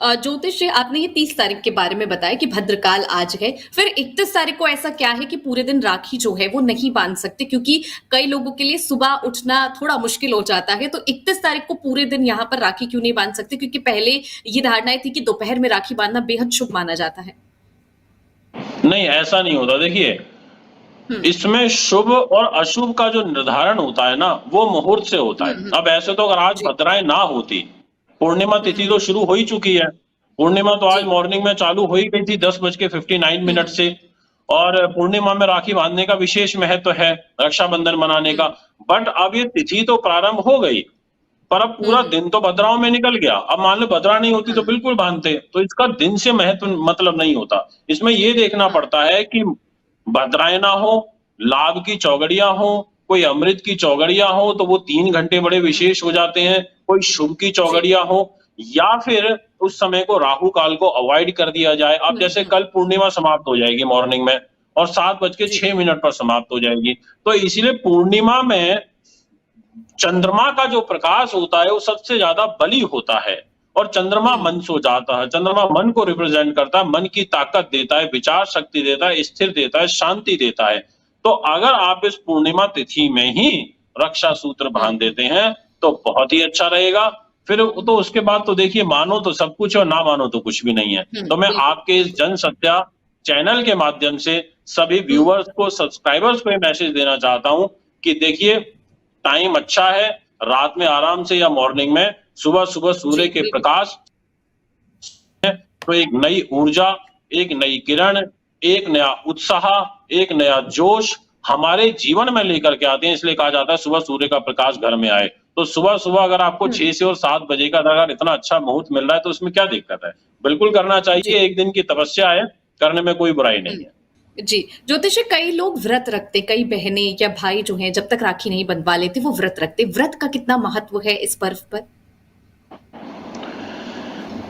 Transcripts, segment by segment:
ज्योतिष जी, आपने ये 30 तारीख के बारे में बताया कि भद्रकाल आज है, फिर 31 तारीख को ऐसा क्या है कि पूरे दिन राखी जो है वो नहीं बांध सकते, क्योंकि कई लोगों के लिए सुबह उठना थोड़ा मुश्किल हो जाता है। तो 31 तारीख को पूरे दिन यहाँ पर राखी क्यों नहीं बांध सकते? क्योंकि पहले ये धारणाएं थी कि दोपहर में राखी बांधना बेहद शुभ माना जाता है। नहीं, ऐसा नहीं होता। देखिए, इसमें शुभ और अशुभ का जो निर्धारण होता है ना, वो मुहूर्त से होता है। अब ऐसे तो अगर आज भद्राएं ना होती, पूर्णिमा तिथि तो शुरू हो ही चुकी है। पूर्णिमा तो आज मॉर्निंग में चालू हो ही गई थी 10:59 से। और पूर्णिमा में राखी बांधने का विशेष महत्व है, रक्षाबंधन मनाने का। बट अब ये तिथि तो प्रारंभ हो गई, पर अब पूरा दिन तो भद्राओं में निकल गया। अब मान लो भद्रा नहीं होती तो बिल्कुल बांधते, तो इसका दिन से महत्व मतलब नहीं होता। इसमें ये देखना पड़ता है कि भद्राएं ना हो, लाभ की चौगड़ियां हो, कोई अमृत की चौगड़ियां हो तो वो 3 घंटे बड़े विशेष हो जाते हैं। कोई शुभ की चौगड़ियां हो, या फिर उस समय को राहु काल को अवॉइड कर दिया जाए। अब जैसे कल पूर्णिमा समाप्त हो जाएगी मॉर्निंग में और 7:06 पर समाप्त हो जाएगी। तो इसीलिए पूर्णिमा में चंद्रमा का जो प्रकाश होता है वो सबसे ज्यादा बली होता है। और चंद्रमा मन सो जाता है, चंद्रमा मन को रिप्रेजेंट करता है, मन की ताकत देता है, विचार शक्ति देता है, स्थिर देता है, शांति देता है। तो अगर आप इस पूर्णिमा तिथि में ही रक्षा सूत्र बांध देते हैं तो बहुत ही अच्छा रहेगा। फिर तो उसके बाद तो देखिए, मानो तो सब कुछ और ना मानो तो कुछ भी नहीं है। तो मैं आपके इस जन सत्या चैनल के माध्यम से सभी व्यूअर्स को, सब्सक्राइबर्स को ये मैसेज देना चाहता हूं कि देखिए, टाइम अच्छा है, रात में आराम से या मॉर्निंग में, सुबह सुबह सूर्य के प्रकाश तो एक नई ऊर्जा, एक नई किरण, एक नया उत्साह, एक नया जोश हमारे जीवन में लेकर के आते हैं। इसलिए कहा जाता है सुबह सूर्य का प्रकाश घर में आए। तो सुबह सुबह अगर आपको 6 से और 7 बजे का अगर इतना अच्छा मुहूर्त मिल रहा है तो उसमें क्या दिक्कत है? बिल्कुल करना चाहिए। एक दिन की तपस्या है, करने में कोई बुराई नहीं है। जी, ज्योतिषी, कई लोग व्रत रखते, कई बहनें या भाई जो हैं जब तक राखी नहीं बंधवा लेते वो व्रत रखते। व्रत का कितना महत्व है इस पर्व पर?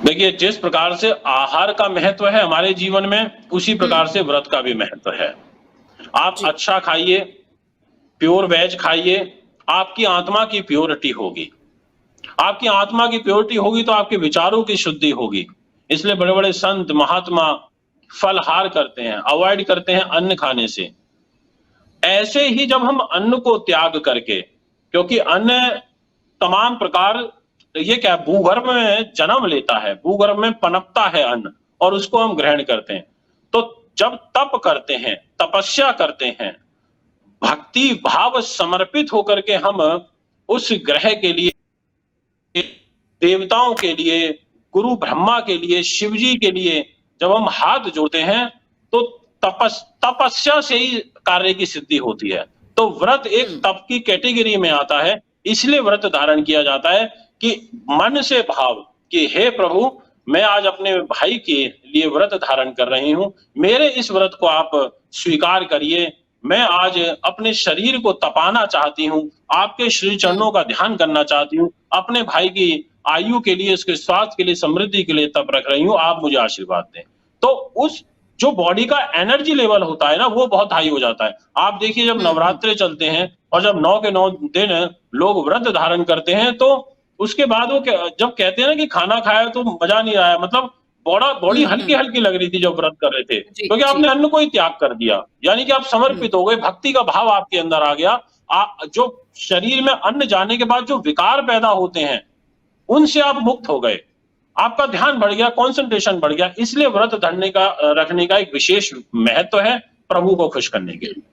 देखिए, जिस प्रकार से आहार का महत्व है हमारे जीवन में, उसी प्रकार से व्रत का भी महत्व है। आप अच्छा खाइए, प्योर वेज खाइए, आपकी आत्मा की प्योरिटी होगी। आपकी आत्मा की प्योरिटी होगी तो आपके विचारों की शुद्धि होगी। इसलिए बड़े बड़े संत महात्मा फलहार करते हैं, अवॉइड करते हैं अन्न खाने से। ऐसे ही जब हम अन्न को त्याग करके, क्योंकि अन्न तमाम प्रकार, ये क्या, भूगर्भ में जन्म लेता है, भूगर्भ में पनपता है अन्न, और उसको हम ग्रहण करते हैं। तो जब तप करते हैं, तपस्या करते हैं, भक्ति भाव समर्पित होकर के हम उस ग्रह के लिए, देवताओं के लिए, गुरु ब्रह्मा के लिए, शिव जी के लिए जब हम हाथ जोड़ते हैं तो तपस्या से ही कार्य की सिद्धि होती है। तो व्रत एक तप की कैटेगरी में आता है। इसलिए व्रत धारण किया जाता है कि मन से भाव कि हे प्रभु, मैं आज अपने भाई के लिए व्रत धारण कर रही हूं, मेरे इस व्रत को आप स्वीकार करिए। मैं आज अपने शरीर को तपाना चाहती हूं, आपके श्री चरणों का ध्यान करना चाहती हूं, अपने भाई की आयु के लिए, उसके स्वास्थ्य के लिए, समृद्धि के लिए तप रख रही हूं, आप मुझे आशीर्वाद दें। तो उस जो बॉडी का एनर्जी लेवल होता है ना, वो बहुत हाई हो जाता है। आप देखिए, जब नवरात्रे चलते हैं और जब 9 के 9 दिन लोग व्रत धारण करते हैं, तो उसके बाद वो जब कहते हैं ना कि खाना खाया तो मजा नहीं आया, मतलब बॉडी हल्की हल्की लग रही थी जब व्रत कर रहे थे, क्योंकि आपने अन्न को ही त्याग कर दिया। यानी कि आप समर्पित हो गए, भक्ति का भाव आपके अंदर आ गया। जो शरीर में अन्न जाने के बाद जो विकार पैदा होते हैं, उनसे आप मुक्त हो गए, आपका ध्यान बढ़ गया, कंसंट्रेशन बढ़ गया। इसलिए व्रत धरने का, रखने का एक विशेष महत्व है प्रभु को खुश करने के लिए।